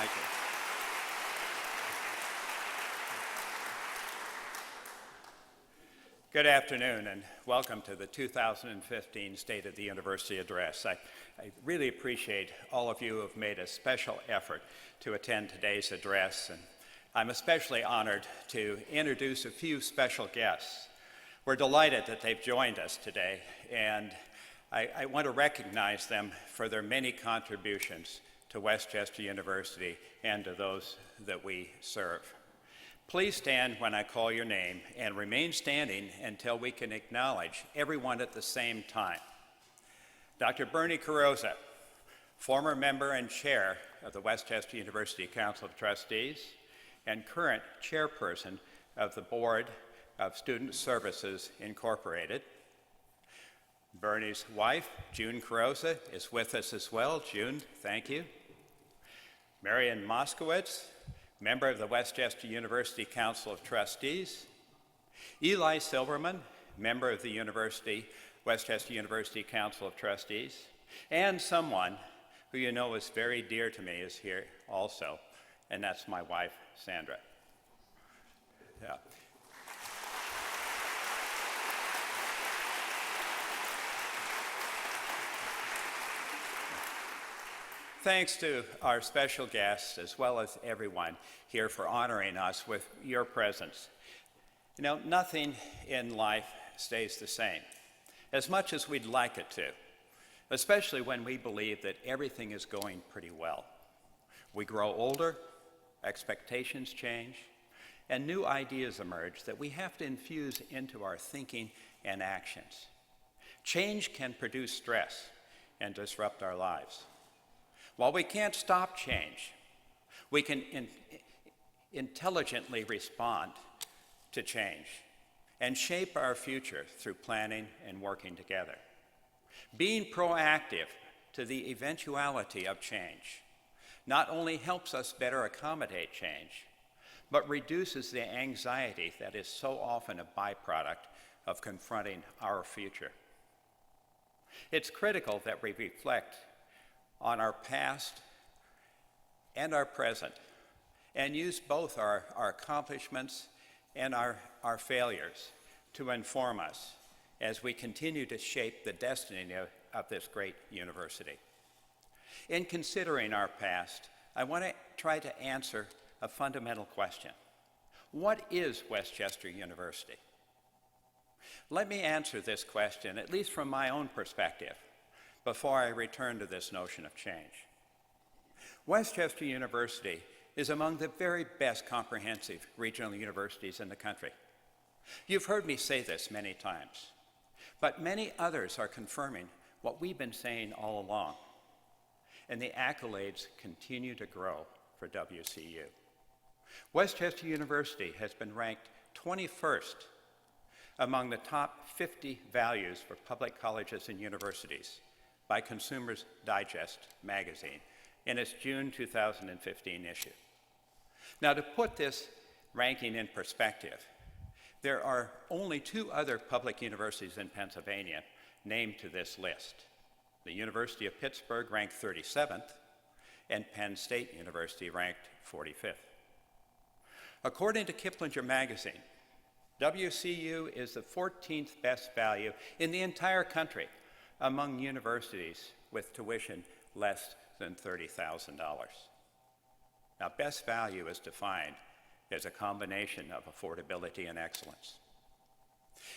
Thank you. Good afternoon and welcome to the 2015 State of the University Address. I really appreciate all of you who have made a special effort to attend today's address, and I'm especially honored to introduce a few special guests. We're delighted that they've joined us today, and I want to recognize them for their many contributions to Westchester University and to those that we serve. Please stand when I call your name and remain standing until we can acknowledge everyone at the same time. Dr. Bernie Carrozza, former member and chair of the Westchester University Council of Trustees and current chairperson of the Board of Student Services Incorporated. Bernie's wife, June Carrozza, is with us as well. June, thank you. Marian Moskowitz, member of the Westchester University Council of Trustees. Eli Silverman, member of the Westchester University Council of Trustees. And someone who you know is very dear to me is here also, and that's my wife, Sandra. Yeah. Thanks to our special guests, as well as everyone here for honoring us with your presence. You know, nothing in life stays the same, as much as we'd like it to, especially when we believe that everything is going pretty well. We grow older, expectations change, and new ideas emerge that we have to infuse into our thinking and actions. Change can produce stress and disrupt our lives. While we can't stop change, we can intelligently respond to change and shape our future through planning and working together. Being proactive to the eventuality of change not only helps us better accommodate change, but reduces the anxiety that is so often a byproduct of confronting our future. It's critical that we reflect on our past and our present, and use both our accomplishments and our failures to inform us as we continue to shape the destiny of this great university. In considering our past, I want to try to answer a fundamental question. What is Westchester University? Let me answer this question, at least from my own perspective, before I return to this notion of change. Westchester University is among the very best comprehensive regional universities in the country. You've heard me say this many times, but many others are confirming what we've been saying all along, and the accolades continue to grow for WCU. Westchester University has been ranked 21st among the top 50 values for public colleges and universities by Consumers Digest magazine in its June 2015 issue. Now, to put this ranking in perspective, there are only two other public universities in Pennsylvania named to this list. The University of Pittsburgh ranked 37th, and Penn State University ranked 45th. According to Kiplinger magazine, WCU is the 14th best value in the entire country among universities with tuition less than $30,000. Now, best value is defined as a combination of affordability and excellence.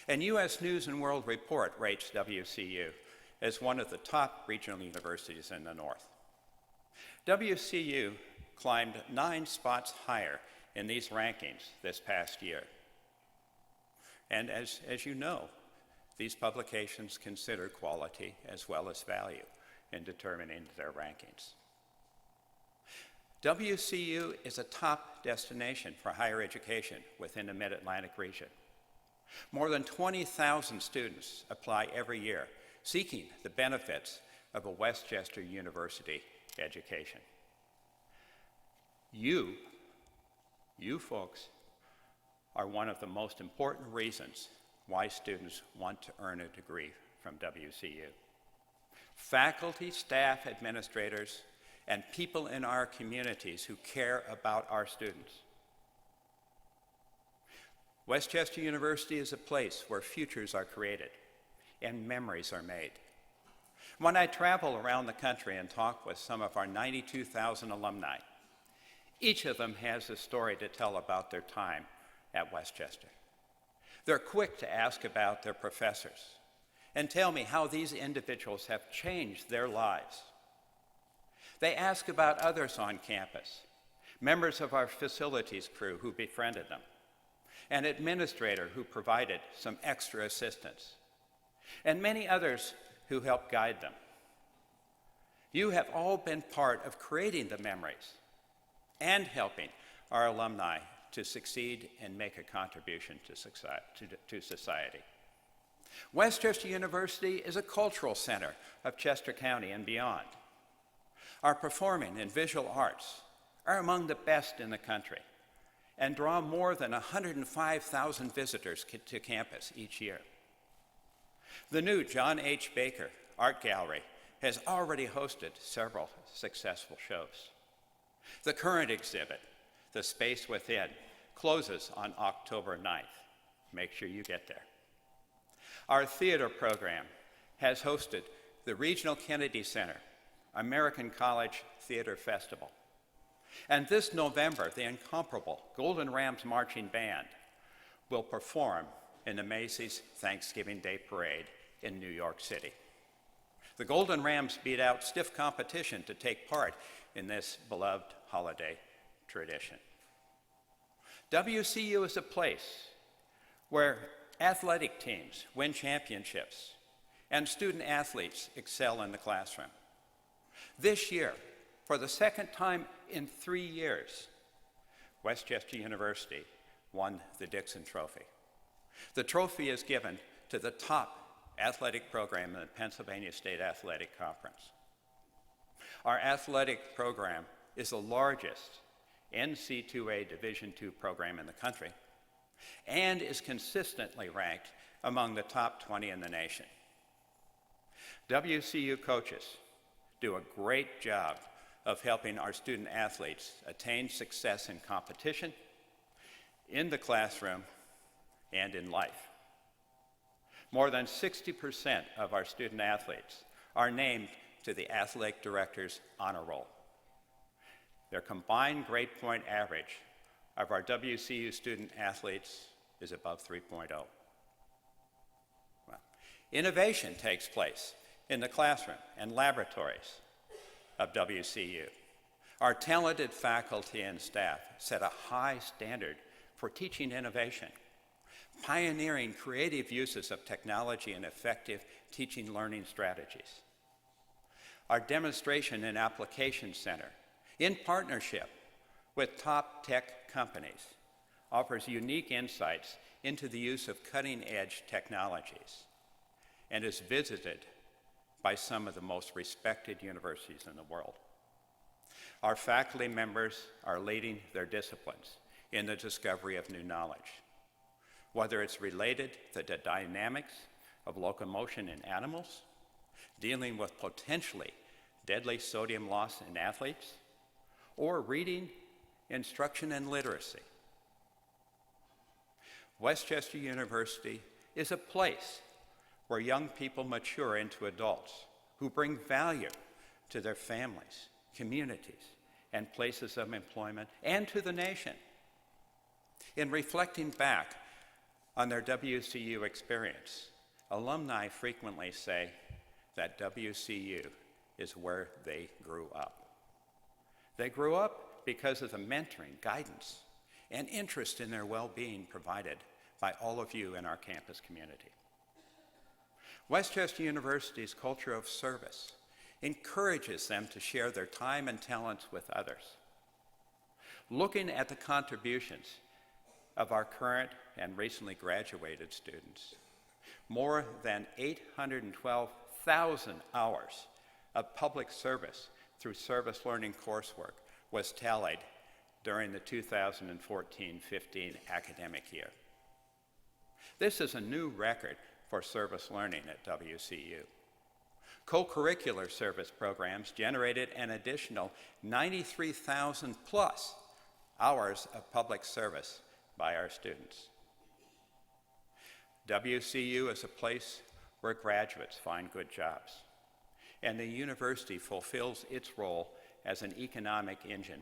And U.S. News and World Report rates WCU as one of the top regional universities in the North. WCU climbed 9 spots higher in these rankings this past year. And as you know, these publications consider quality as well as value in determining their rankings. WCU is a top destination for higher education within the Mid-Atlantic region. More than 20,000 students apply every year, seeking the benefits of a Westchester University education. You folks, are one of the most important reasons why students want to earn a degree from WCU. Faculty, staff, administrators, and people in our communities who care about our students. Westchester University is a place where futures are created and memories are made. When I travel around the country and talk with some of our 92,000 alumni, each of them has a story to tell about their time at Westchester. They're quick to ask about their professors and tell me how these individuals have changed their lives. They ask about others on campus, members of our facilities crew who befriended them, an administrator who provided some extra assistance, and many others who helped guide them. You have all been part of creating the memories and helping our alumni to succeed and make a contribution to society. Westchester University is a cultural center of Chester County and beyond. Our performing and visual arts are among the best in the country and draw more than 105,000 visitors to campus each year. The new John H. Baker Art Gallery has already hosted several successful shows. The current exhibit, The Space Within, closes on October 9th. Make sure you get there. Our theater program has hosted the Regional Kennedy Center American College Theater Festival. And this November, the incomparable Golden Rams Marching Band will perform in the Macy's Thanksgiving Day Parade in New York City. The Golden Rams beat out stiff competition to take part in this beloved holiday tradition. WCU is a place where athletic teams win championships and student athletes excel in the classroom. This year, for the second time in 3 years, Westchester University won the Dixon Trophy. The trophy is given to the top athletic program in the Pennsylvania State Athletic Conference. Our athletic program is the largest NC2A Division II program in the country and is consistently ranked among the top 20 in the nation. WCU coaches do a great job of helping our student athletes attain success in competition, in the classroom, and in life. More than 60% of our student athletes are named to the Athletic Director's Honor Roll. Their combined grade point average of our WCU student athletes is above 3.0. Well, innovation takes place in the classroom and laboratories of WCU. Our talented faculty and staff set a high standard for teaching innovation, pioneering creative uses of technology and effective teaching learning strategies. Our Demonstration and Application Center, in partnership with top tech companies, offers unique insights into the use of cutting-edge technologies and is visited by some of the most respected universities in the world. Our faculty members are leading their disciplines in the discovery of new knowledge, whether it's related to the dynamics of locomotion in animals, dealing with potentially deadly sodium loss in athletes, or reading, instruction, and literacy. Westchester University is a place where young people mature into adults who bring value to their families, communities, and places of employment, and to the nation. In reflecting back on their WCU experience, alumni frequently say that WCU is where they grew up. They grew up because of the mentoring, guidance, and interest in their well-being provided by all of you in our campus community. Westchester University's culture of service encourages them to share their time and talents with others. Looking at the contributions of our current and recently graduated students, more than 812,000 hours of public service through service learning coursework was tallied during the 2014-15 academic year. This is a new record for service learning at WCU. Co-curricular service programs generated an additional 93,000 plus hours of public service by our students. WCU is a place where graduates find good jobs, and the university fulfills its role as an economic engine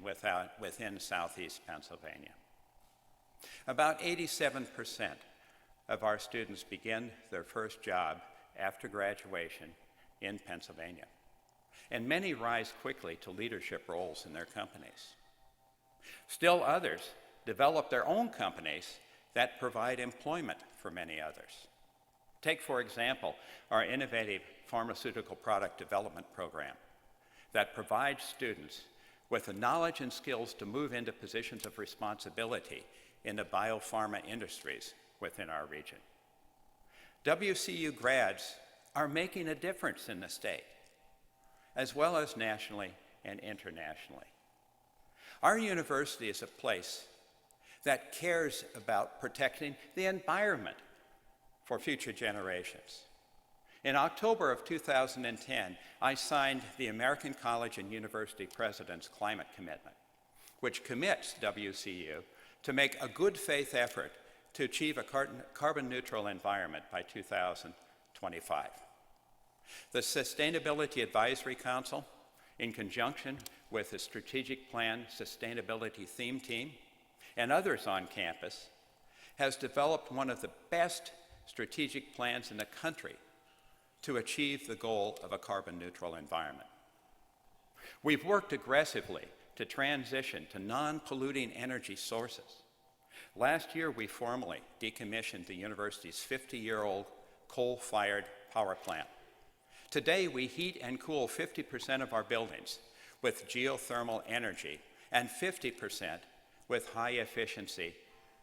within Southeast Pennsylvania. About 87% of our students begin their first job after graduation in Pennsylvania, and many rise quickly to leadership roles in their companies. Still others develop their own companies that provide employment for many others. Take, for example, our innovative pharmaceutical product development program that provides students with the knowledge and skills to move into positions of responsibility in the biopharma industries within our region. WCU grads are making a difference in the state, as well as nationally and internationally. Our university is a place that cares about protecting the environment for future generations. In October of 2010, I signed the American College and University President's Climate Commitment, which commits WCU to make a good faith effort to achieve a carbon neutral environment by 2025. The Sustainability Advisory Council, in conjunction with the Strategic Plan Sustainability Theme Team and others on campus, has developed one of the best strategic plans in the country to achieve the goal of a carbon neutral environment. We've worked aggressively to transition to non-polluting energy sources. Last year, we formally decommissioned the university's 50-year-old coal-fired power plant. Today, we heat and cool 50% of our buildings with geothermal energy and 50% with high-efficiency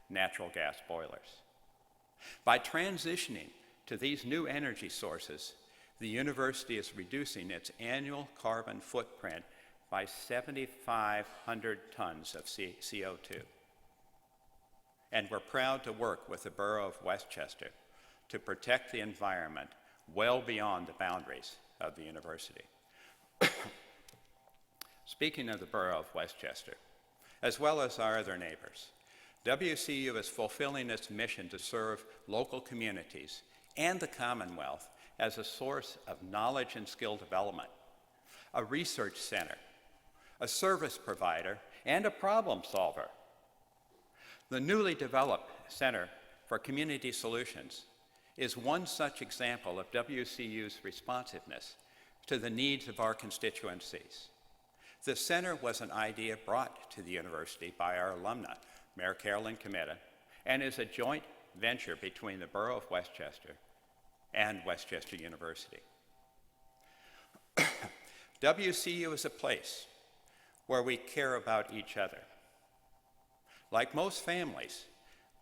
natural gas boilers. By transitioning to these new energy sources, the university is reducing its annual carbon footprint by 7,500 tons of CO2. And we're proud to work with the Borough of Westchester to protect the environment well beyond the boundaries of the university. Speaking of the Borough of Westchester, as well as our other neighbors, WCU is fulfilling its mission to serve local communities and the Commonwealth as a source of knowledge and skill development, a research center, a service provider, and a problem solver. The newly developed Center for Community Solutions is one such example of WCU's responsiveness to the needs of our constituencies. The center was an idea brought to the university by our alumna, Mayor Carolyn Cometa, and is a joint venture between the Borough of Westchester and Westchester University. WCU is a place where we care about each other. Like most families,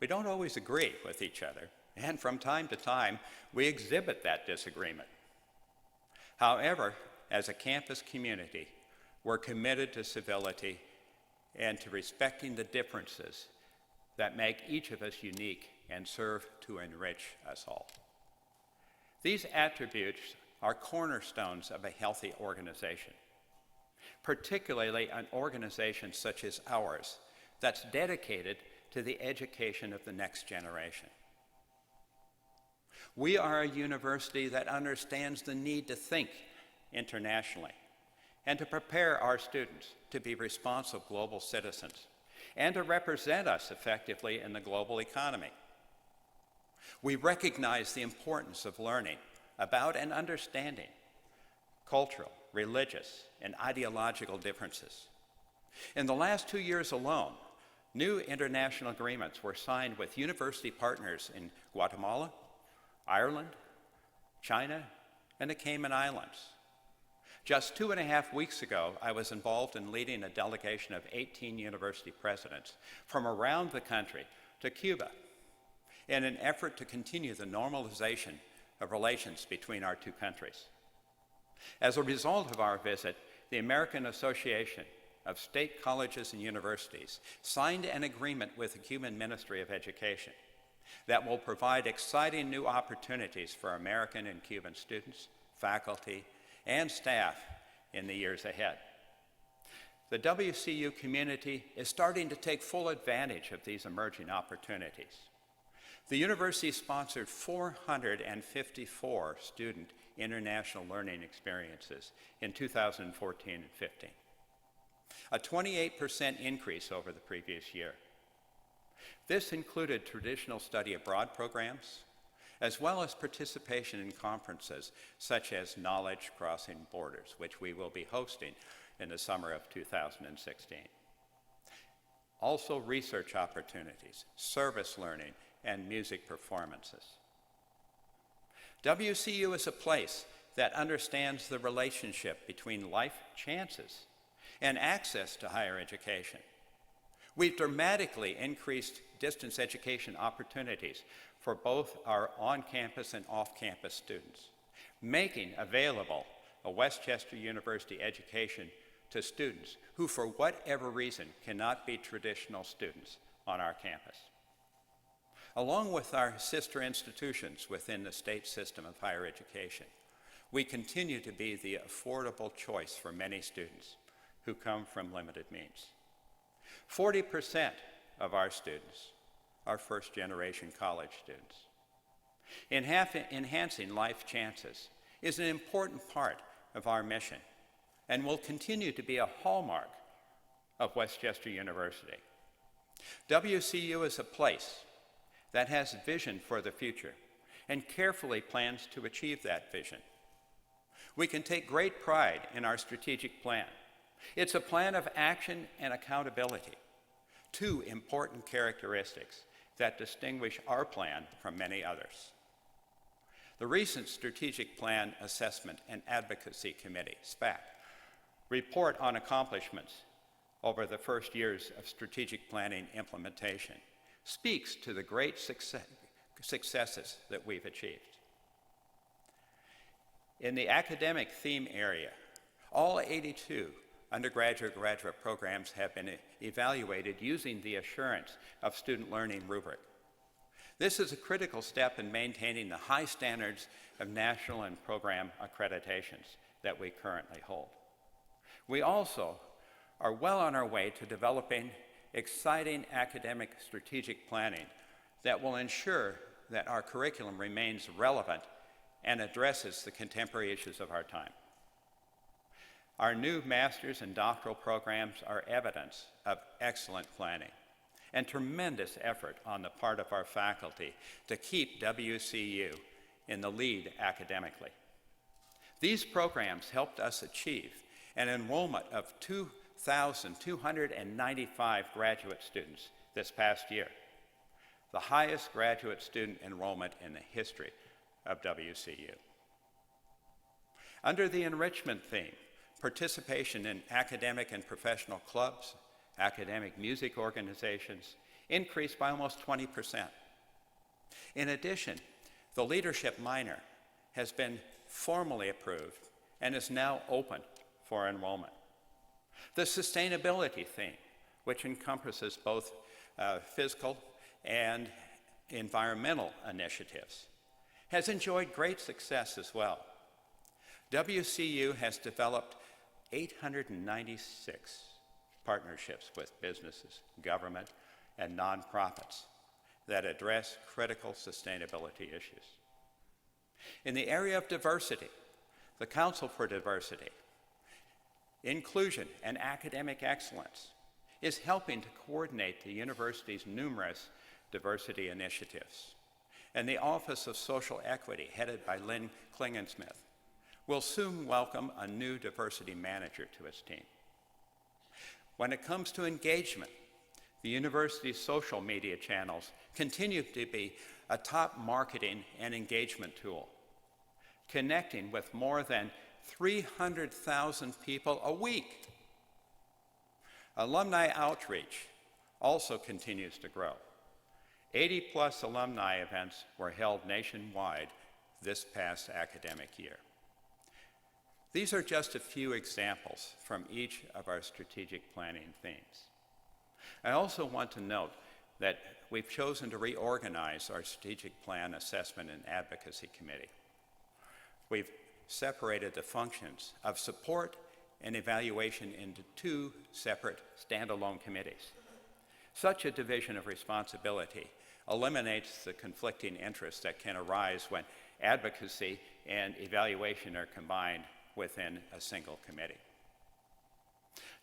we don't always agree with each other, and from time to time, we exhibit that disagreement. However, as a campus community, we're committed to civility and to respecting the differences that make each of us unique and serve to enrich us all. These attributes are cornerstones of a healthy organization, particularly an organization such as ours that's dedicated to the education of the next generation. We are a university that understands the need to think internationally and to prepare our students to be responsible global citizens and to represent us effectively in the global economy. We recognize the importance of learning about and understanding cultural, religious, and ideological differences. In the last 2 years alone, new international agreements were signed with university partners in Guatemala, Ireland, China, and the Cayman Islands. Just 2.5 weeks ago, I was involved in leading a delegation of 18 university presidents from around the country to Cuba in an effort to continue the normalization of relations between our two countries. As a result of our visit, the American Association of State Colleges and Universities signed an agreement with the Cuban Ministry of Education that will provide exciting new opportunities for American and Cuban students, faculty, and staff in the years ahead. The WCU community is starting to take full advantage of these emerging opportunities. The university sponsored 454 student international learning experiences in 2014 and 15, a 28% increase over the previous year. This included traditional study abroad programs, as well as participation in conferences such as Knowledge Crossing Borders, which we will be hosting in the summer of 2016. Also research opportunities, service learning, and music performances. WCU is a place that understands the relationship between life chances and access to higher education. We've dramatically increased distance education opportunities for both our on-campus and off-campus students, making available a Westchester University education to students who, for whatever reason, cannot be traditional students on our campus. Along with our sister institutions within the state system of higher education, we continue to be the affordable choice for many students who come from limited means. 40% of our students are first-generation college students. Enhancing life chances is an important part of our mission and will continue to be a hallmark of Westchester University. WCU is a place that has vision for the future and carefully plans to achieve that vision. We can take great pride in our strategic plan. It's a plan of action and accountability, two important characteristics that distinguish our plan from many others. The recent Strategic Plan Assessment and Advocacy Committee, SPAC, report on accomplishments over the first years of strategic planning implementation speaks to the great successes that we've achieved. In the academic theme area, all 82 undergraduate graduate programs have been evaluated using the Assurance of Student Learning rubric. This is a critical step in maintaining the high standards of national and program accreditations that we currently hold. We also are well on our way to developing exciting academic strategic planning that will ensure that our curriculum remains relevant and addresses the contemporary issues of our time. Our new master's and doctoral programs are evidence of excellent planning and tremendous effort on the part of our faculty to keep WCU in the lead academically. These programs helped us achieve an enrollment of 2,295 graduate students this past year, the highest graduate student enrollment in the history of WCU. Under the enrichment theme, participation in academic and professional clubs, academic music organizations increased by almost 20%. In addition, the leadership minor has been formally approved and is now open for enrollment. The sustainability theme, which encompasses both physical and environmental initiatives, has enjoyed great success as well. WCU has developed 896 partnerships with businesses, government, and nonprofits that address critical sustainability issues. In the area of diversity, the Council for Diversity, Inclusion, and Academic Excellence is helping to coordinate the university's numerous diversity initiatives. And the Office of Social Equity, headed by Lynn Klingensmith, will soon welcome a new diversity manager to its team. When it comes to engagement, the university's social media channels continue to be a top marketing and engagement tool, connecting with more than 300,000 people a week. Alumni outreach also continues to grow. 80+ alumni events were held nationwide this past academic year. These are just a few examples from each of our strategic planning themes. I also want to note that we've chosen to reorganize our strategic plan assessment and advocacy committee. We've separated the functions of support and evaluation into two separate standalone committees. Such a division of responsibility eliminates the conflicting interests that can arise when advocacy and evaluation are combined within a single committee.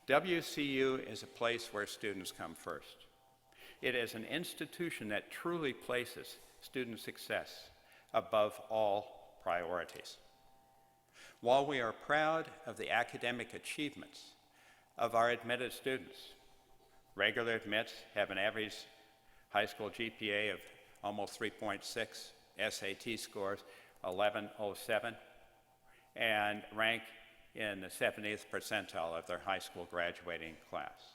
WCU is a place where students come first. It is an institution that truly places student success above all priorities. While we are proud of the academic achievements of our admitted students, regular admits have an average high school GPA of almost 3.6, SAT scores 1107, and rank in the 70th percentile of their high school graduating class.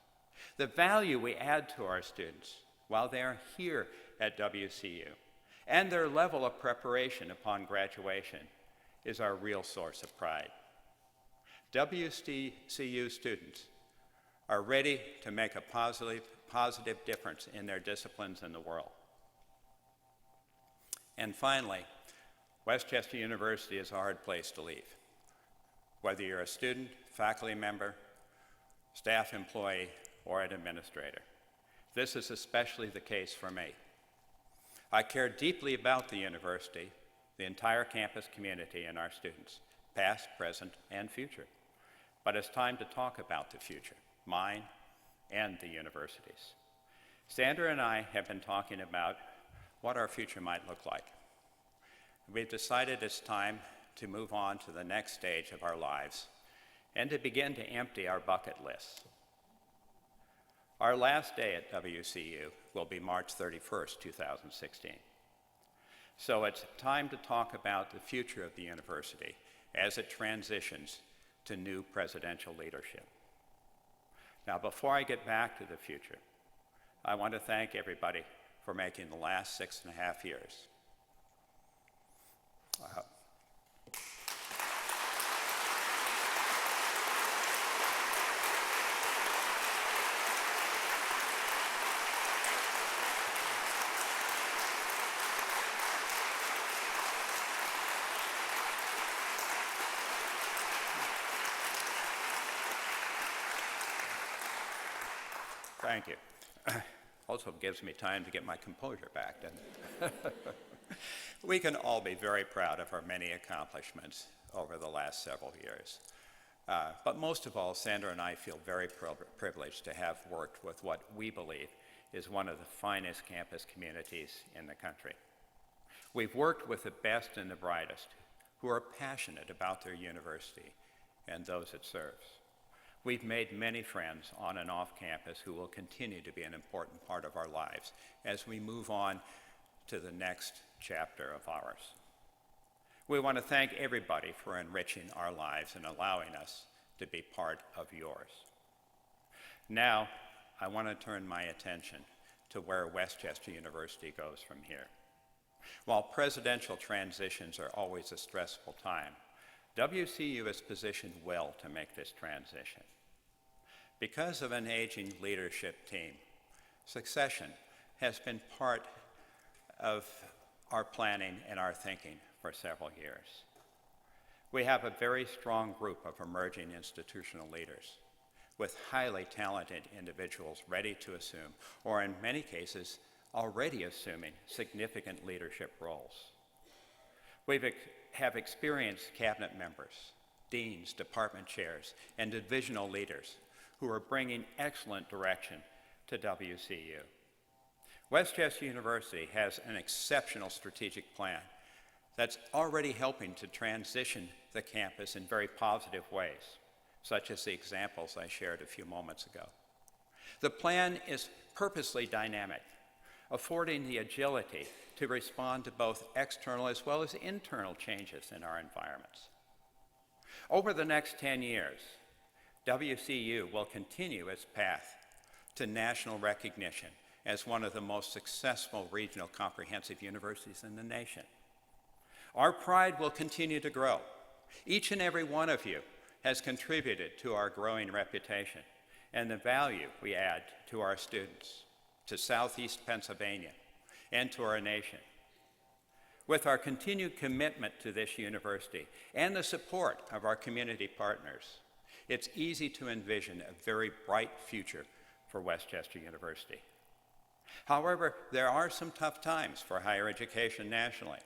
The value we add to our students while they are here at WCU and their level of preparation upon graduation is our real source of pride. WCU students are ready to make a positive difference in their disciplines in the world. And finally, Westchester University is a hard place to leave. Whether you're a student, faculty member, staff employee, or an administrator. This is especially the case for me. I care deeply about the university, the entire campus community, and our students, past, present, and future. But it's time to talk about the future, mine and the university's. Sandra and I have been talking about what our future might look like. We've decided it's time to move on to the next stage of our lives and to begin to empty our bucket lists. Our last day at WCU will be March 31st, 2016. So it's time to talk about the future of the university as it transitions to new presidential leadership. Now, before I get back to the future, I want to thank everybody for making the last 6.5 years. Thank you. Also gives me time to get my composure back, doesn't it? We can all be very proud of our many accomplishments over the last several years. But most of all, Sandra and I feel very privileged to have worked with what we believe is one of the finest campus communities in the country. We've worked with the best and the brightest who are passionate about their university and those it serves. We've made many friends on and off campus who will continue to be an important part of our lives as we move on to the next chapter of ours. We want to thank everybody for enriching our lives and allowing us to be part of yours. Now, I want to turn my attention to where Westchester University goes from here. While presidential transitions are always a stressful time, WCU is positioned well to make this transition. Because of an aging leadership team, succession has been part of our planning and our thinking for several years. We have a very strong group of emerging institutional leaders with highly talented individuals ready to assume, or in many cases, already assuming significant leadership roles. We have experienced cabinet members, deans, department chairs, and divisional leaders who are bringing excellent direction to WCU. Westchester University has an exceptional strategic plan that's already helping to transition the campus in very positive ways, such as the examples I shared a few moments ago. The plan is purposely dynamic, affording the agility to respond to both external as well as internal changes in our environments. Over the next 10 years, WCU will continue its path to national recognition as one of the most successful regional comprehensive universities in the nation. Our pride will continue to grow. Each and every one of you has contributed to our growing reputation and the value we add to our students, to Southeast Pennsylvania, and to our nation. With our continued commitment to this university and the support of our community partners, it's easy to envision a very bright future for Westchester University. However, there are some tough times for higher education nationally.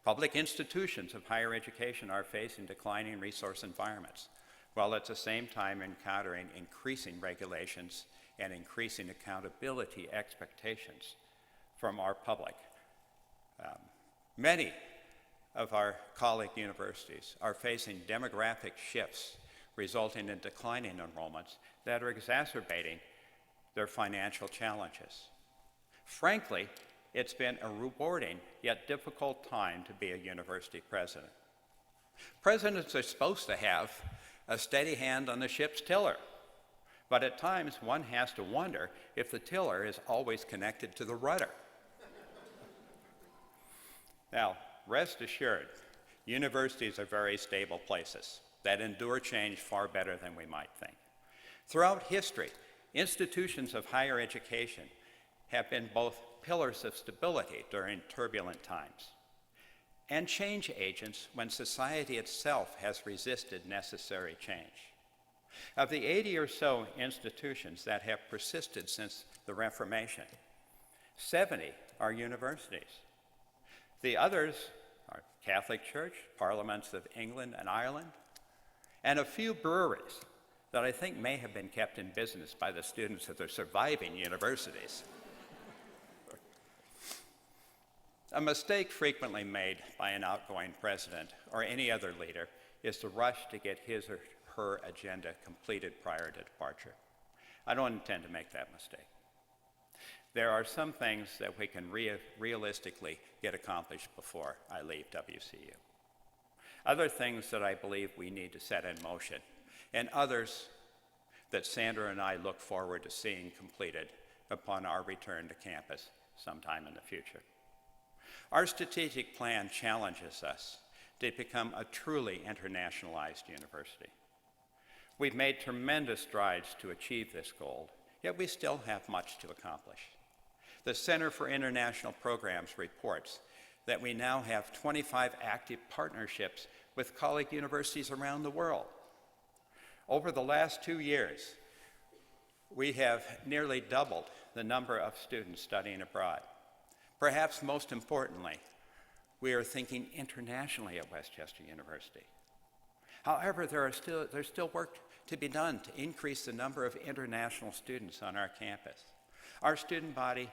Public institutions of higher education are facing declining resource environments, while at the same time encountering increasing regulations and increasing accountability expectations from our public. Many of our colleague universities are facing demographic shifts resulting in declining enrollments that are exacerbating their financial challenges. Frankly, it's been a rewarding yet difficult time to be a university president. Presidents are supposed to have a steady hand on the ship's tiller, but at times one has to wonder if the tiller is always connected to the rudder. Now, rest assured, universities are very stable places that endure change far better than we might think. Throughout history, institutions of higher education have been both pillars of stability during turbulent times and change agents when society itself has resisted necessary change. Of the 80 or so institutions that have persisted since the Reformation, 70 are universities. The others are Catholic Church, Parliaments of England and Ireland, and a few breweries that I think may have been kept in business by the students of the surviving universities. A mistake frequently made by an outgoing president or any other leader is to rush to get his or her agenda completed prior to departure. I don't intend to make that mistake. There are some things that we can realistically get accomplished before I leave WCU. Other things that I believe we need to set in motion, and others that Sandra and I look forward to seeing completed upon our return to campus sometime in the future. Our strategic plan challenges us to become a truly internationalized university. We've made tremendous strides to achieve this goal, yet we still have much to accomplish. The Center for International Programs reports that we now have 25 active partnerships with colleague universities around the world. Over the last 2 years, we have nearly doubled the number of students studying abroad. Perhaps most importantly, we are thinking internationally at Westchester University. However, there's still work to be done to increase the number of international students on our campus. Our student body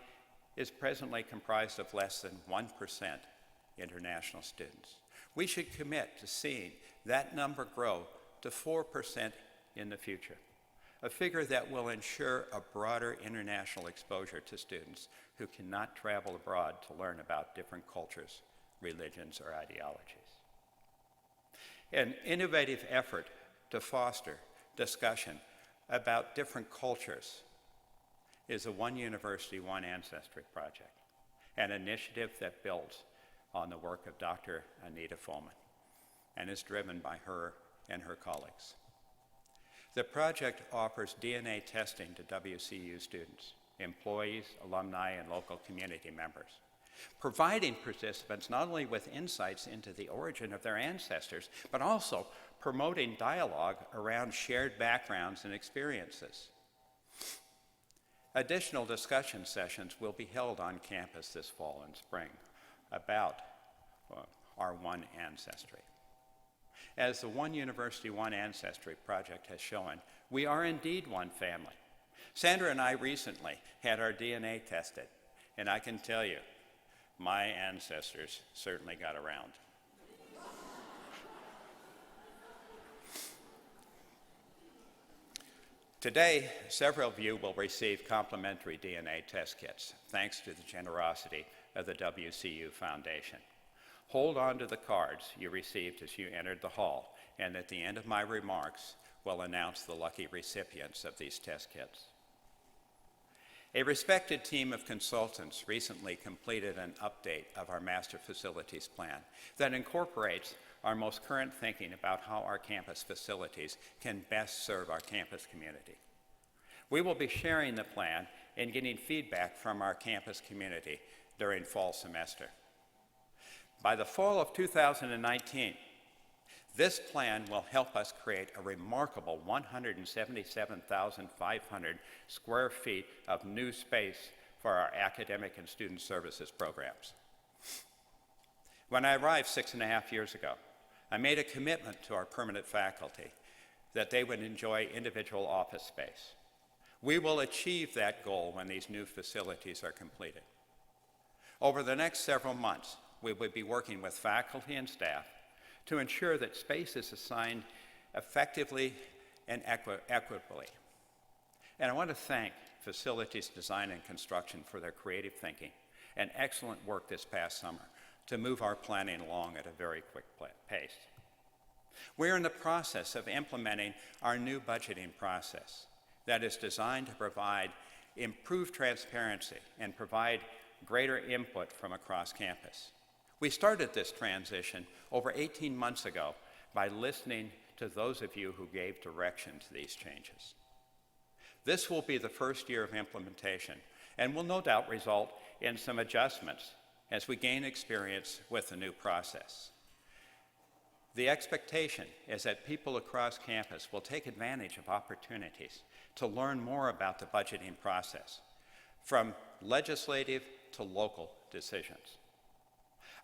is presently comprised of less than 1% international students. We should commit to seeing that number grow to 4% in the future, a figure that will ensure a broader international exposure to students who cannot travel abroad to learn about different cultures, religions, or ideologies. An innovative effort to foster discussion about different cultures is a One University, One Ancestry project, an initiative that builds on the work of Dr. Anita Foman and is driven by her and her colleagues. The project offers DNA testing to WCU students, employees, alumni, and local community members, providing participants not only with insights into the origin of their ancestors, but also promoting dialogue around shared backgrounds and experiences. Additional discussion sessions will be held on campus this fall and spring about our One Ancestry. As the One University, One Ancestry project has shown, we are indeed one family. Sandra and I recently had our DNA tested, and I can tell you, my ancestors certainly got around. Today, several of you will receive complimentary DNA test kits, thanks to the generosity of the WCU Foundation. Hold on to the cards you received as you entered the hall, and at the end of my remarks, we'll announce the lucky recipients of these test kits. A respected team of consultants recently completed an update of our master facilities plan that incorporates our most current thinking about how our campus facilities can best serve our campus community. We will be sharing the plan and getting feedback from our campus community during fall semester. By the fall of 2019, this plan will help us create a remarkable 177,500 square feet of new space for our academic and student services programs. When I arrived 6.5 years ago, I made a commitment to our permanent faculty that they would enjoy individual office space. We will achieve that goal when these new facilities are completed. Over the next several months, we will be working with faculty and staff to ensure that space is assigned effectively and equitably. And I want to thank Facilities Design and Construction for their creative thinking and excellent work this past summer to move our planning along at a very quick pace. We're in the process of implementing our new budgeting process that is designed to provide improved transparency and provide greater input from across campus. We started this transition over 18 months ago by listening to those of you who gave direction to these changes. This will be the first year of implementation and will no doubt result in some adjustments as we gain experience with the new process. The expectation is that people across campus will take advantage of opportunities to learn more about the budgeting process, from legislative to local decisions.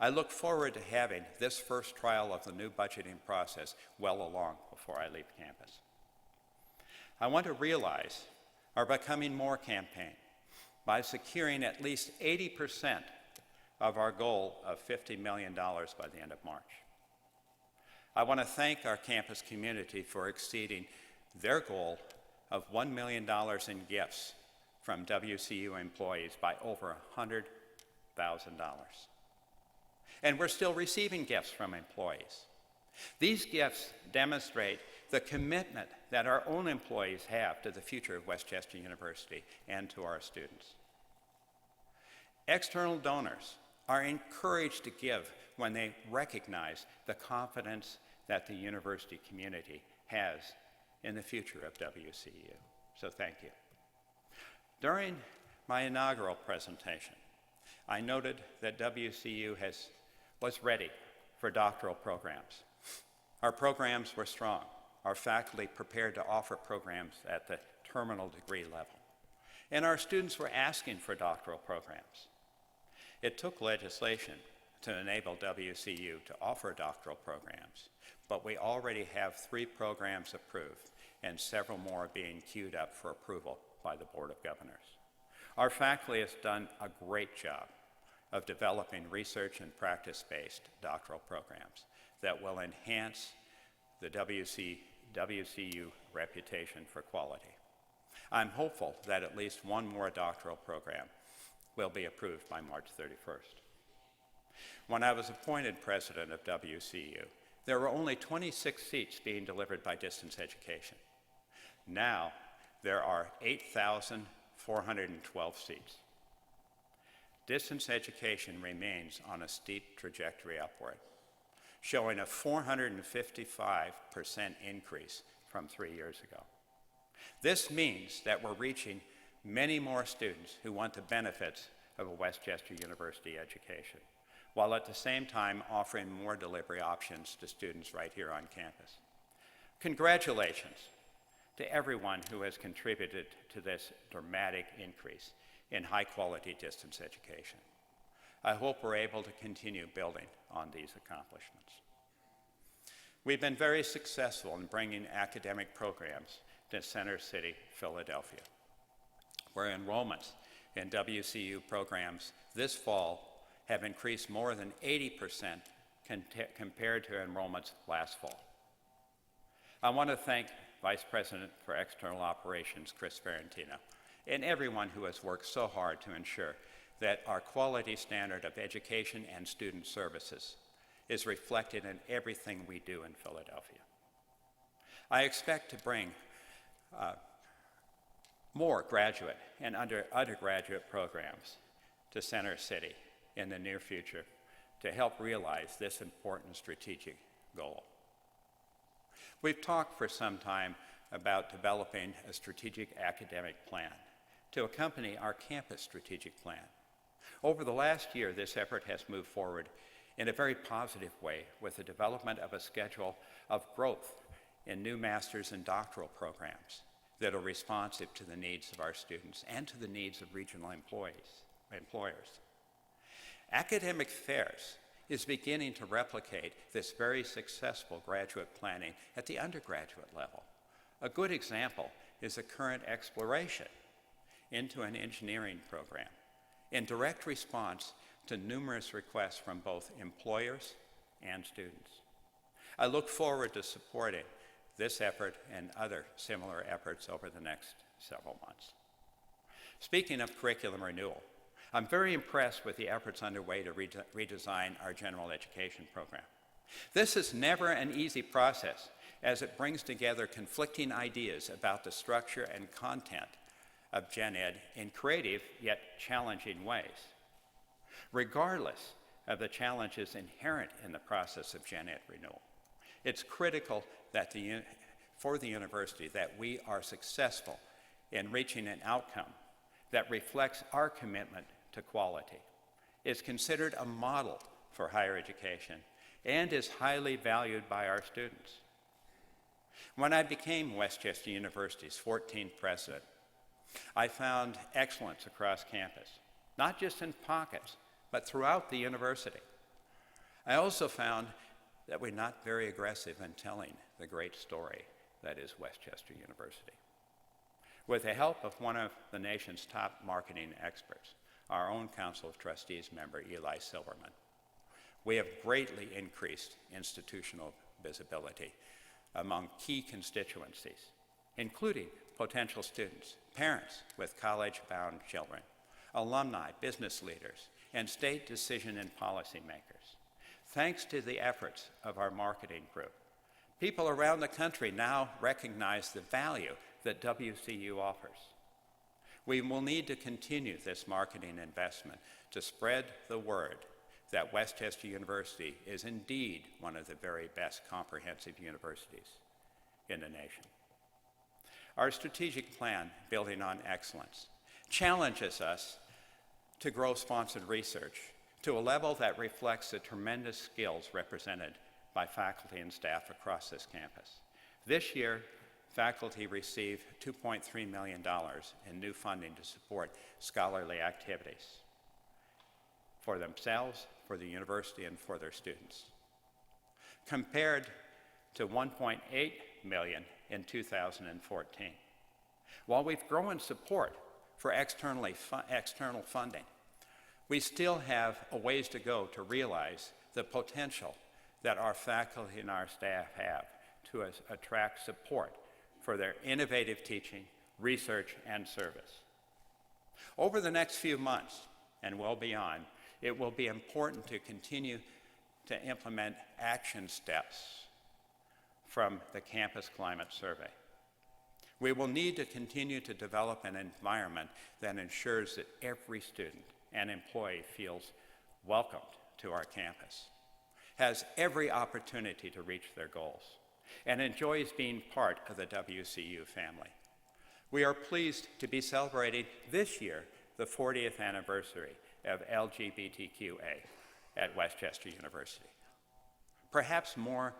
I look forward to having this first trial of the new budgeting process well along before I leave campus. I want to realize our Becoming More campaign by securing at least 80% of our goal of $50 million by the end of March. I want to thank our campus community for exceeding their goal of $1 million in gifts from WCU employees by over $100,000. And we're still receiving gifts from employees. These gifts demonstrate the commitment that our own employees have to the future of Westchester University and to our students. External donors are encouraged to give when they recognize the confidence that the university community has in the future of WCU. So thank you. During my inaugural presentation, I noted that WCU was ready for doctoral programs. Our programs were strong. Our faculty prepared to offer programs at the terminal degree level. And our students were asking for doctoral programs. It took legislation to enable WCU to offer doctoral programs, but we already have 3 programs approved and several more being queued up for approval by the Board of Governors. Our faculty has done a great job of developing research and practice-based doctoral programs that will enhance the WCU reputation for quality. I'm hopeful that at least one more doctoral program will be approved by March 31st. When I was appointed president of WCU, there were only 26 seats being delivered by distance education. Now, there are 8,412 seats. Distance education remains on a steep trajectory upward, showing a 455% increase from 3 years ago. This means that we're reaching many more students who want the benefits of a Westchester University education, while at the same time offering more delivery options to students right here on campus. Congratulations to everyone who has contributed to this dramatic increase in high-quality distance education. I hope we're able to continue building on these accomplishments. We've been very successful in bringing academic programs to Center City, Philadelphia, where enrollments in WCU programs this fall have increased more than 80% compared to enrollments last fall. I want to thank Vice President for External Operations, Chris Ferrantino, and everyone who has worked so hard to ensure that our quality standard of education and student services is reflected in everything we do in Philadelphia. I expect to bring more graduate and undergraduate programs to Center City in the near future to help realize this important strategic goal. We've talked for some time about developing a strategic academic plan to accompany our campus strategic plan. Over the last year, this effort has moved forward in a very positive way with the development of a schedule of growth in new master's and doctoral programs that are responsive to the needs of our students and to the needs of regional employers. Academic Affairs is beginning to replicate this very successful graduate planning at the undergraduate level. A good example is the current exploration into an engineering program in direct response to numerous requests from both employers and students. I look forward to supporting this effort and other similar efforts over the next several months. Speaking of curriculum renewal, I'm very impressed with the efforts underway to redesign our general education program. This is never an easy process, as it brings together conflicting ideas about the structure and content of Gen Ed in creative yet challenging ways. Regardless of the challenges inherent in the process of Gen Ed renewal, it's critical that for the university that we are successful in reaching an outcome that reflects our commitment to quality, is considered a model for higher education, and is highly valued by our students. When I became Westchester University's 14th president, I found excellence across campus, not just in pockets, but throughout the university. I also found that we're not very aggressive in telling the great story that is Westchester University. With the help of one of the nation's top marketing experts, our own Council of Trustees member, Eli Silverman, we have greatly increased institutional visibility among key constituencies, including potential students, parents with college-bound children, alumni, business leaders, and state decision and policymakers. Thanks to the efforts of our marketing group, people around the country now recognize the value that WCU offers. We will need to continue this marketing investment to spread the word that Westchester University is indeed one of the very best comprehensive universities in the nation. Our strategic plan, Building on Excellence, challenges us to grow sponsored research to a level that reflects the tremendous skills represented by faculty and staff across this campus. This year, faculty received $2.3 million in new funding to support scholarly activities for themselves, for the university, and for their students, compared to $1.8 million in 2014. While we've grown support for external funding, we still have a ways to go to realize the potential that our faculty and our staff have to attract support for their innovative teaching, research, and service. Over the next few months, and well beyond, it will be important to continue to implement action steps from the Campus Climate Survey. We will need to continue to develop an environment that ensures that every student and employee feels welcomed to our campus, has every opportunity to reach their goals, and enjoys being part of the WCU family. We are pleased to be celebrating this year the 40th anniversary of LGBTQA at Westchester University. Perhaps more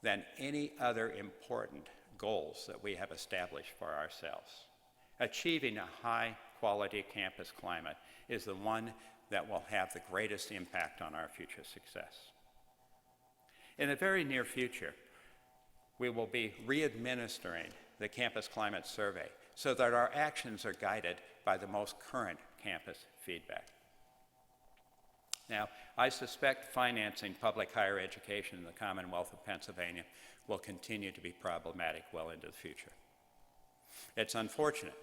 than any other important goals that we have established for ourselves, achieving a high-quality campus climate is the one that will have the greatest impact on our future success. In the very near future, we will be re-administering the Campus Climate Survey so that our actions are guided by the most current campus feedback. Now, I suspect financing public higher education in the Commonwealth of Pennsylvania will continue to be problematic well into the future. It's unfortunate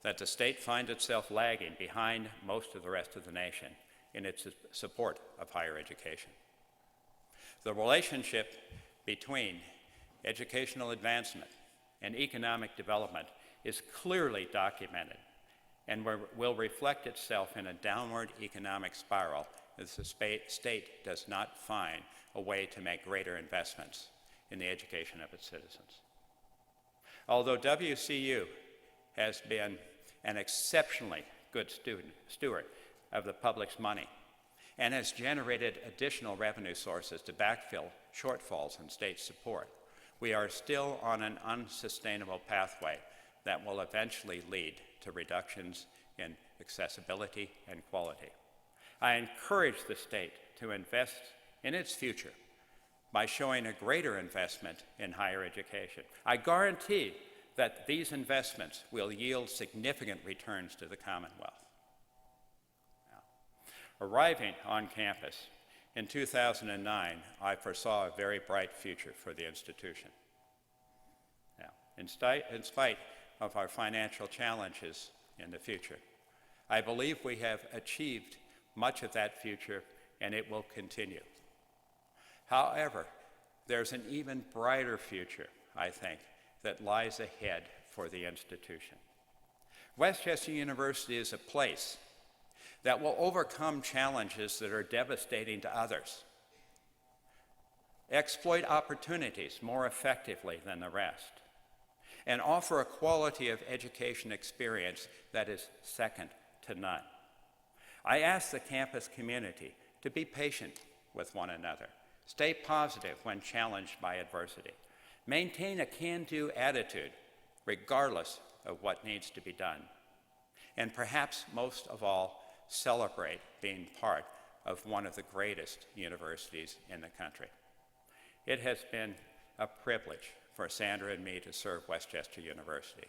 that the state finds itself lagging behind most of the rest of the nation in its support of higher education. The relationship between educational advancement and economic development is clearly documented and will reflect itself in a downward economic spiral if the state does not find a way to make greater investments in the education of its citizens. Although WCU has been an exceptionally good steward of the public's money and has generated additional revenue sources to backfill shortfalls in state support, we are still on an unsustainable pathway that will eventually lead to reductions in accessibility and quality. I encourage the state to invest in its future by showing a greater investment in higher education. I guarantee that these investments will yield significant returns to the Commonwealth. Now, arriving on campus in 2009, I foresaw a very bright future for the institution. Now, in spite of our financial challenges in the future, I believe we have achieved much of that future, and it will continue. However, there's an even brighter future, I think, that lies ahead for the institution. Westchester University is a place that will overcome challenges that are devastating to others, exploit opportunities more effectively than the rest, and offer a quality of education experience that is second to none. I ask the campus community to be patient with one another, stay positive when challenged by adversity, maintain a can-do attitude regardless of what needs to be done, and perhaps most of all, celebrate being part of one of the greatest universities in the country. It has been a privilege for Sandra and me to serve Westchester University.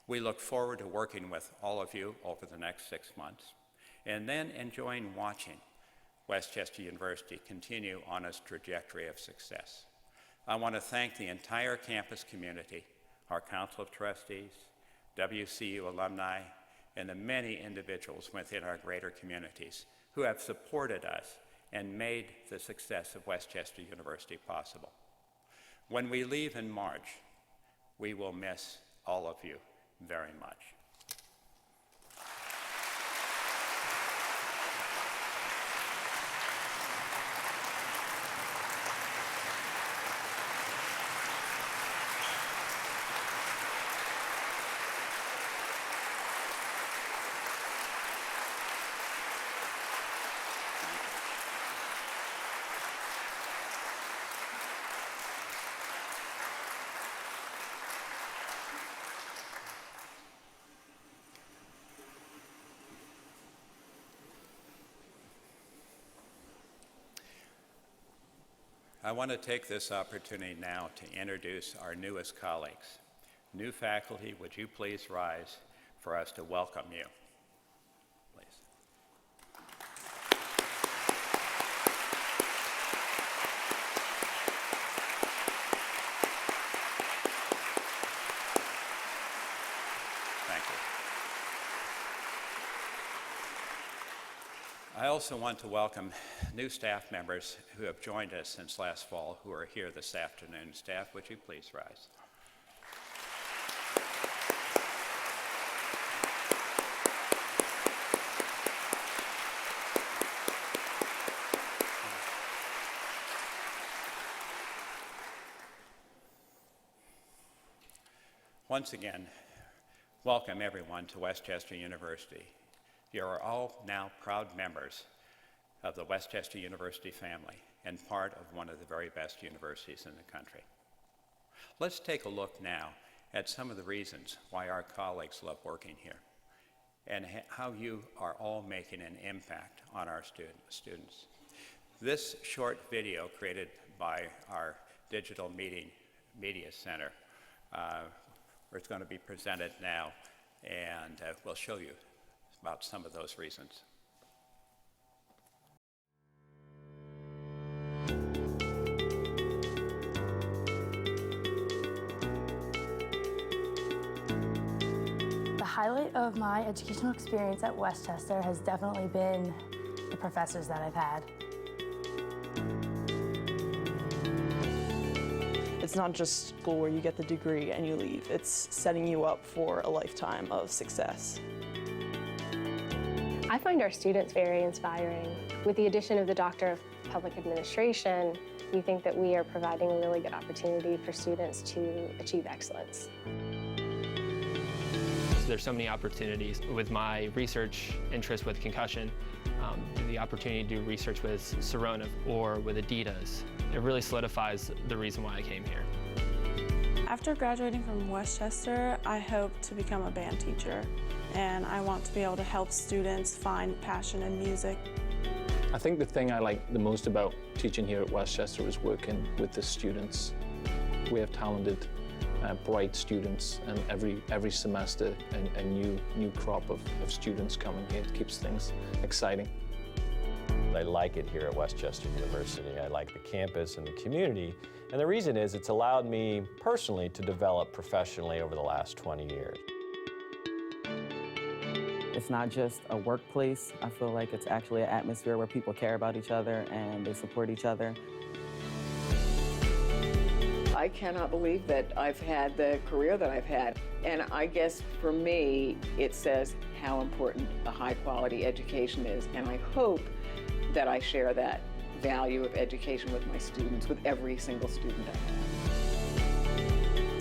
We look forward to working with all of you over the next 6 months, and then enjoying watching Westchester University continue on its trajectory of success. I want to thank the entire campus community, our Council of Trustees, WCU alumni, and the many individuals within our greater communities who have supported us and made the success of Westchester University possible. When we leave in March, we will miss all of you very much. I want to take this opportunity now to introduce our newest colleagues. New faculty, would you please rise for us to welcome you? Please. Thank you. I also want to welcome new staff members who have joined us since last fall who are here this afternoon. Staff, would you please rise? Once again, welcome everyone to Westchester University. You are all now proud members of the Westchester University family and part of one of the very best universities in the country. Let's take a look now at some of the reasons why our colleagues love working here and how you are all making an impact on our students. This short video created by our digital media center is going to be presented now, and we'll show you about some of those reasons. The highlight of my educational experience at Westchester has definitely been the professors that I've had. It's not just school where you get the degree and you leave. It's setting you up for a lifetime of success. I find our students very inspiring. With the addition of the Doctor of Public Administration, we think that we are providing a really good opportunity for students to achieve excellence. There's so many opportunities with my research interest with concussion, the opportunity to do research with Sirona or with Adidas. It really solidifies the reason why I came here. After graduating from Westchester, I hope to become a band teacher, and I want to be able to help students find passion in music. I think the thing I like the most about teaching here at Westchester is working with the students. We have talented, bright students, and every semester a new crop of students coming here. It keeps things exciting. I like it here at Westchester University. I like the campus and the community, and the reason is it's allowed me personally to develop professionally over the last 20 years. It's not just a workplace. I feel like it's actually an atmosphere where people care about each other and they support each other. I cannot believe that I've had the career that I've had. And I guess for me, it says how important a high-quality education is. And I hope that I share that value of education with my students, with every single student I have.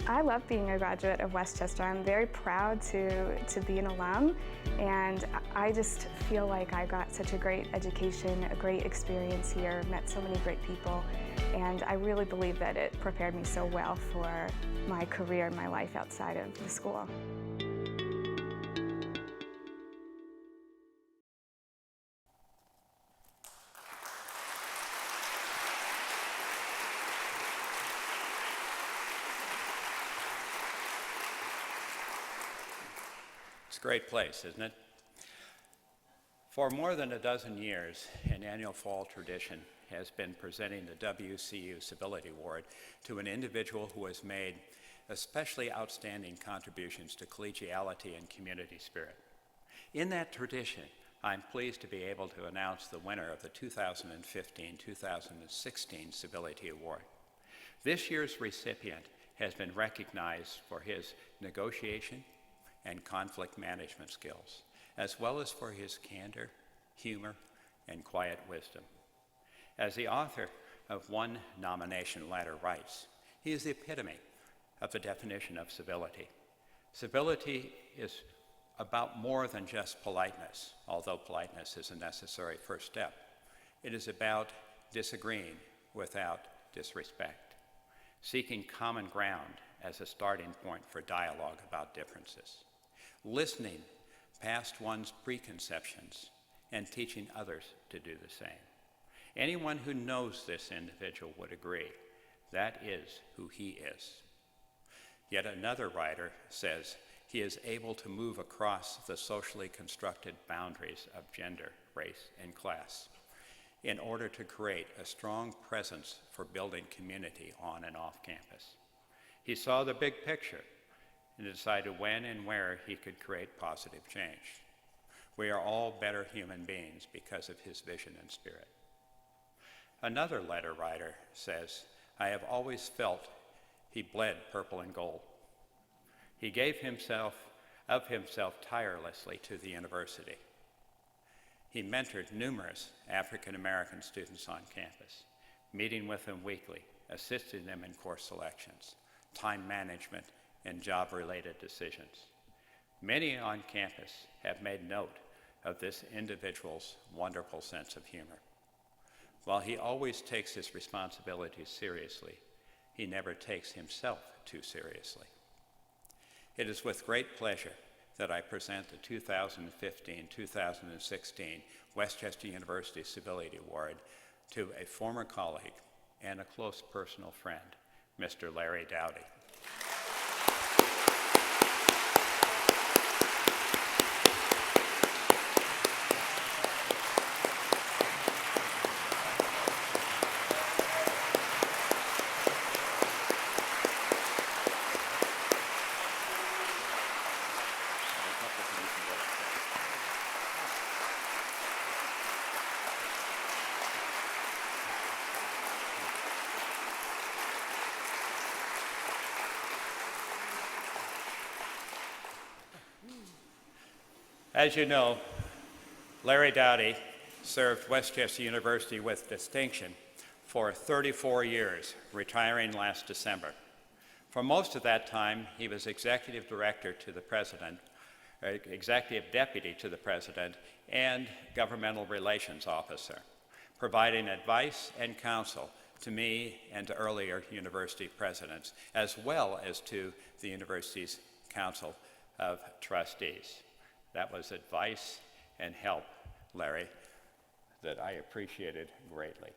I love being a graduate of Westchester. I'm very proud to be an alum, and I just feel like I got such a great education, a great experience here, met so many great people, and I really believe that it prepared me so well for my career and my life outside of the school. It's a great place, isn't it? For more than a dozen years, an annual fall tradition has been presenting the WCU Civility Award to an individual who has made especially outstanding contributions to collegiality and community spirit. In that tradition, I'm pleased to be able to announce the winner of the 2015-2016 Civility Award. This year's recipient has been recognized for his negotiation and conflict management skills, as well as for his candor, humor, and quiet wisdom. As the author of one nomination letter writes, he is the epitome of the definition of civility. Civility is about more than just politeness, although politeness is a necessary first step. It is about disagreeing without disrespect, seeking common ground as a starting point for dialogue about differences, listening past one's preconceptions, and teaching others to do the same. Anyone who knows this individual would agree that is who he is. Yet another writer says he is able to move across the socially constructed boundaries of gender, race, and class in order to create a strong presence for building community on and off campus. He saw the big picture and decided when and where he could create positive change. We are all better human beings because of his vision and spirit. Another letter writer says, I have always felt he bled purple and gold. He gave himself tirelessly to the university. He mentored numerous African American students on campus, meeting with them weekly, assisting them in course selections, time management, and job-related decisions. Many on campus have made note of this individual's wonderful sense of humor. While he always takes his responsibilities seriously, he never takes himself too seriously. It is with great pleasure that I present the 2015-2016 Westchester University Civility Award to a former colleague and a close personal friend, Mr. Larry Dowdy. As you know, Larry Dowdy served Westchester University with distinction for 34 years, retiring last December. For most of that time, he was executive director to the president executive deputy to the president, and governmental relations officer, providing advice and counsel to me and to earlier university presidents, as well as to the university's Council of Trustees. That was advice and help, Larry, that I appreciated greatly.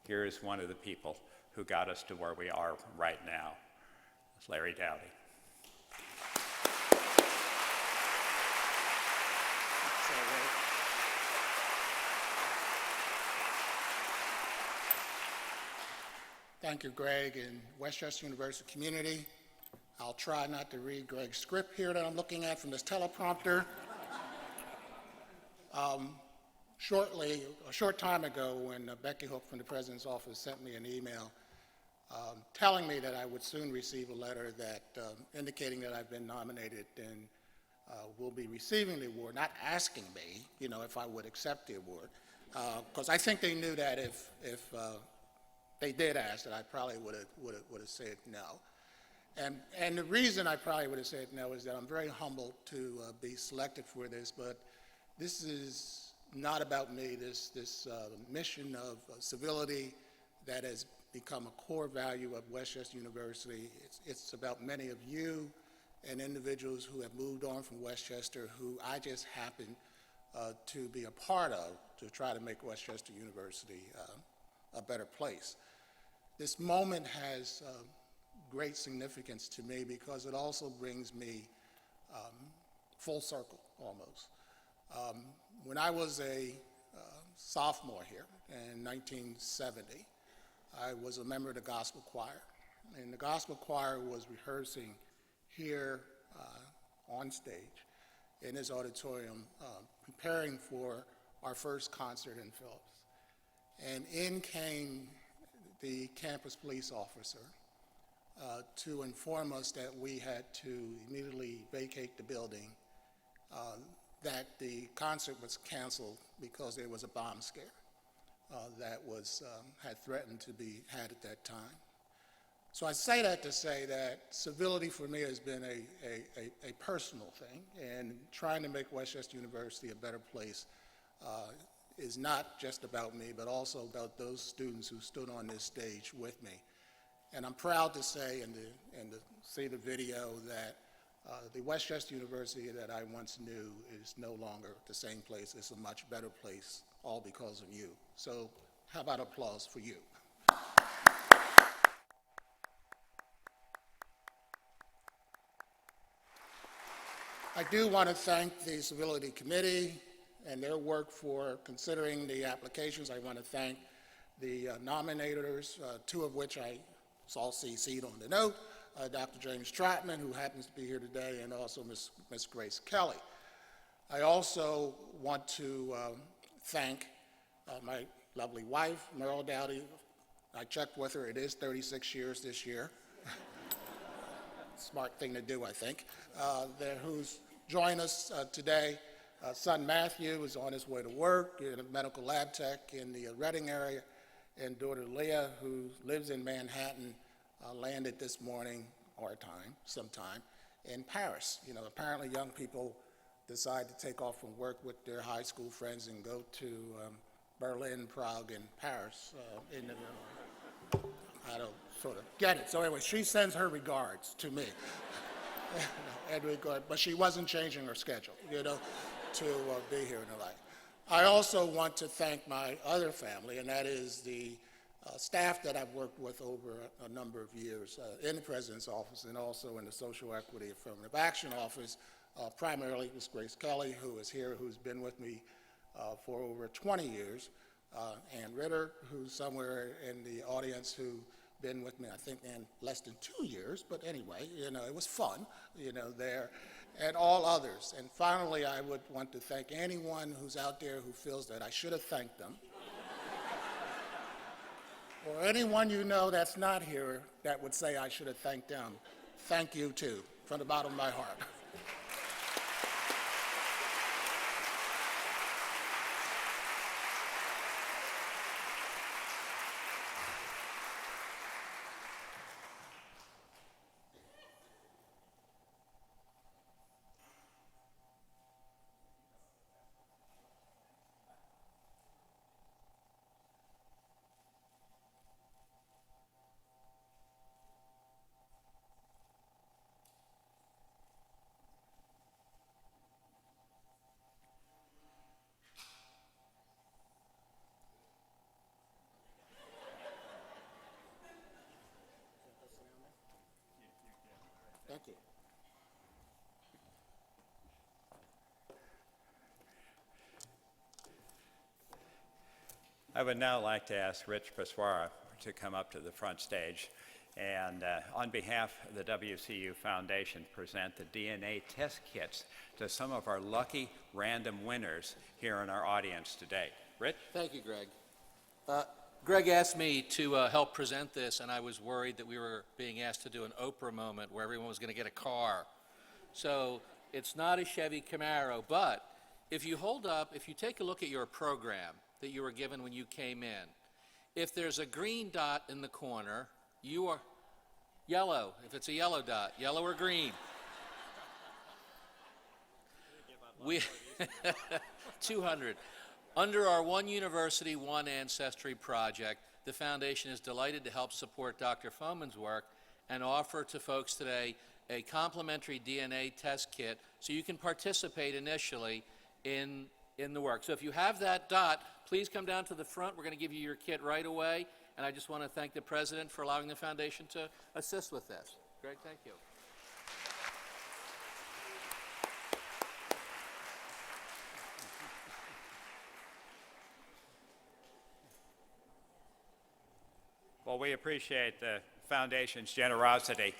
Here is one of the people who got us to where we are right now. It's Larry Dowdy. Thank you, Greg, and Westchester University community. I'll try not to read Greg's script here that I'm looking at from this teleprompter. A short time ago, when Becky Hook from the President's office sent me an email telling me that I would soon receive a letter that indicating that I've been nominated and will be receiving the award, not asking me, if I would accept the award, because I think they knew that if they did ask, that I probably would have said no. And the reason I probably would have said no is that I'm very humbled to be selected for this, but this is not about me. This mission of civility that has become a core value of Westchester University. It's about many of you and individuals who have moved on from Westchester who I just happen to be a part of to try to make Westchester University a better place. This moment has great significance to me because it also brings me full circle, almost. When I was a sophomore here in 1970, I was a member of the gospel choir, and the gospel choir was rehearsing here on stage in this auditorium, preparing for our first concert in Phillips. And in came the campus police officer to inform us that we had to immediately vacate the building, that the concert was canceled because there was a bomb scare that had threatened to be had at that time. So I say that to say that civility for me has been a personal thing, and trying to make Westchester University a better place is not just about me, but also about those students who stood on this stage with me. And I'm proud to say and to see the video that the Westchester University that I once knew is no longer the same place. It's a much better place, all because of you. So how about applause for you? I do want to thank the Civility Committee and their work for considering the applications. I want to thank the nominators, two of which I saw CC'd on the note, Dr. James Trotman, who happens to be here today, and also Ms. Grace Kelly. I also want to thank my lovely wife, Merle Dowdy. I checked with her. It is 36 years this year. Smart thing to do, I think. Who's joined us today. Son Matthew is on his way to work in a medical lab tech in the Reading area, and daughter Leah, who lives in Manhattan, landed this morning, or sometime, in Paris. Apparently young people decide to take off from work with their high school friends and go to Berlin, Prague, and Paris. I don't sort of get it. So anyway, she sends her regards to me. But she wasn't changing her schedule, to be here tonight. I also want to thank my other family, and that is the staff that I've worked with over a number of years in the President's office and also in the Social Equity Affirmative Action Office, primarily Ms. Grace Kelly, who is here, who's been with me for over 20 years, Ann Ritter, who's somewhere in the audience, who's been with me, I think, in less than 2 years, but anyway, it was fun, there, and all others. And finally, I would want to thank anyone who's out there who feels that I should have thanked them, or anyone that's not here that would say I should have thanked them. Thank you, too, from the bottom of my heart. Thank you. I would now like to ask Rich Pasquara to come up to the front stage and on behalf of the WCU Foundation present the DNA test kits to some of our lucky random winners here in our audience today. Rich? Thank you, Greg. Greg asked me to help present this, and I was worried that we were being asked to do an Oprah moment where everyone was going to get a car. So it's not a Chevy Camaro, but if you take a look at your program that you were given when you came in, if there's a green dot in the corner, you are yellow. If it's a yellow dot, yellow or green. We 200. Under our One University, One Ancestry project, the Foundation is delighted to help support Dr. Foman's work and offer to folks today a complimentary DNA test kit so you can participate initially in the work. So if you have that dot, please come down to the front. We're going to give you your kit right away. And I just want to thank the President for allowing the Foundation to assist with this. Greg, thank you. Well, we appreciate the Foundation's generosity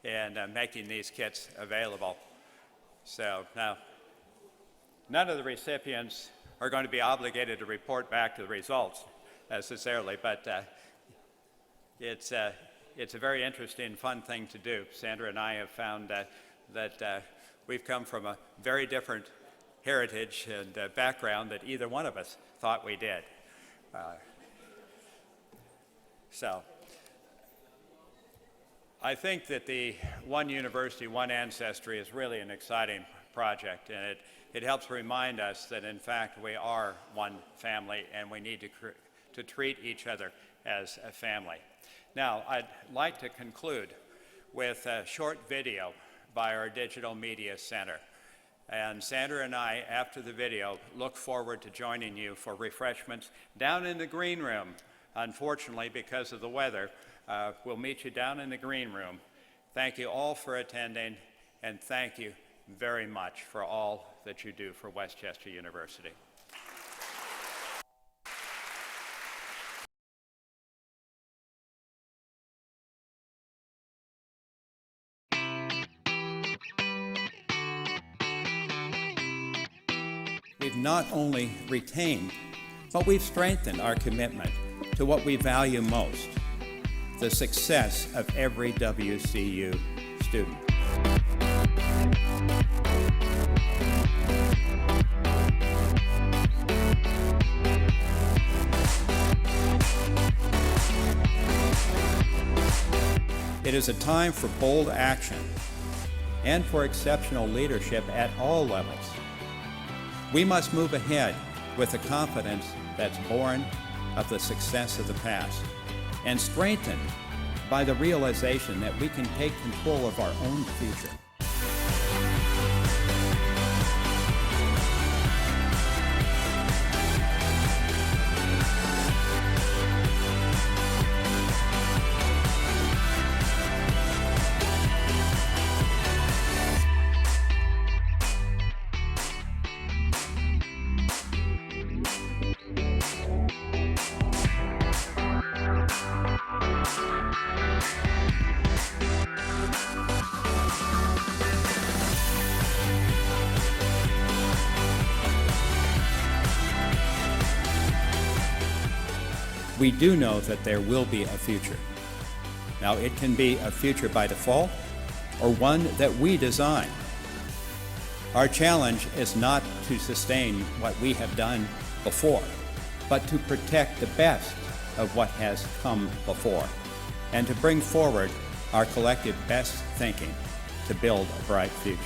in making these kits available. So now, none of the recipients are going to be obligated to report back to the results necessarily, but it's a very interesting, fun thing to do. Sandra and I have found that we've come from a very different heritage and background that either one of us thought we did. So I think that the One University, One Ancestry is really an exciting project, and it helps remind us that in fact we are one family and we need to treat each other as a family. Now, I'd like to conclude with a short video by our Digital Media Center. And Sandra and I, after the video, look forward to joining you for refreshments down in the green room. Unfortunately, because of the weather, we'll meet you down in the green room. Thank you all for attending, and thank you very much for all that you do for Westchester University. We've not only retained, but we've strengthened our commitment to what we value most, the success of every WCU student. It is a time for bold action and for exceptional leadership at all levels. We must move ahead with the confidence that's born of the success of the past and strengthened by the realization that we can take control of our own future. We do know that there will be a future. Now, it can be a future by default or one that we design. Our challenge is not to sustain what we have done before, but to protect the best of what has come before and to bring forward our collective best thinking to build a bright future.